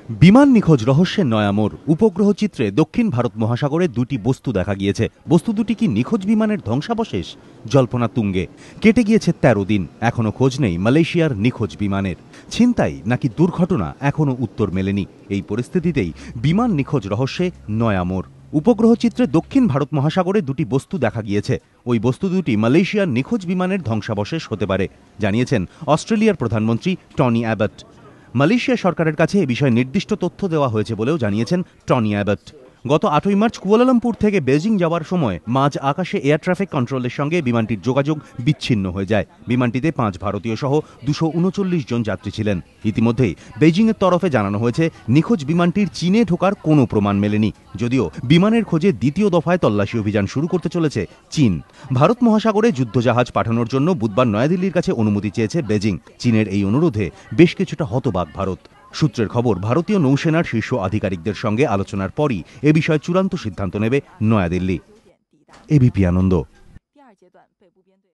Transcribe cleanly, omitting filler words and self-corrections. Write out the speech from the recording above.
বিমান নিখোঁজ রহস্যের নয়া মোড়। উপগ্রহ চিত্রে দক্ষিণ ভারত মহাসাগরে দুটি বস্তু দেখা গিয়েছে। বস্তু দুটি কি নিখোঁজ বিমানের ধ্বংসাবশেষ? জল্পনা তুঙ্গে। কেটে গিয়েছে ১৩ দিন, এখনো খোঁজ নেই মালয়েশিয়ার নিখোঁজ বিমানের। ছিনতাই নাকি দুর্ঘটনা, এখনো উত্তর মেলেনি। এই পরিস্থিতিতেই বিমান নিখোঁজ রহস্যে নয়া মোড়। উপগ্রহ চিত্রে দক্ষিণ ভারত মহাসাগরে দুটি বস্তু দেখা গিয়েছে। ওই বস্তু দুটি মালয়েশিয়ার নিখোঁজ বিমানের ধ্বংসাবশেষ হতে পারে, জানিয়েছেন অস্ট্রেলিয়ার প্রধানমন্ত্রী টনি অ্যাবট। মালয়েশিয়া সরকারের কাছে এ বিষয়ে নির্দিষ্ট তথ্য দেওয়া হয়েছে বলেও জানিয়েছেন টনি অ্যাবট। গত ৮ই মার্চ কুয়ালালামপুর থেকে বেজিং যাওয়ার সময় মাঝ আকাশে এয়ার ট্রাফিক কন্ট্রোলের সঙ্গে বিমানটির যোগাযোগ বিচ্ছিন্ন হয়ে যায়। বিমানটিতে ৫ ভারতীয় সহ ২৩৯ জন যাত্রী ছিলেন। ইতিমধ্যেই বেজিংয়ের তরফে জানানো হয়েছে, নিখোঁজ বিমানটির চীনে ঢোকার কোনো প্রমাণ মেলেনি। যদিও বিমানের খোঁজে দ্বিতীয় দফায় তল্লাশি অভিযান শুরু করতে চলেছে চীন। ভারত মহাসাগরে যুদ্ধজাহাজ পাঠানোর জন্য বুধবার নয়াদিল্লির কাছে অনুমতি চেয়েছে বেজিং। চীনের এই অনুরোধে বেশ কিছুটা হতবাক ভারত। সূত্রের খবর, ভারতীয় নৌসেনার শীর্ষ আধিকারিকদের সঙ্গে আলোচনার পরই এ বিষয়ে চূড়ান্ত সিদ্ধান্ত নেবে নয়াদিল্লি। এবিপি আনন্দ।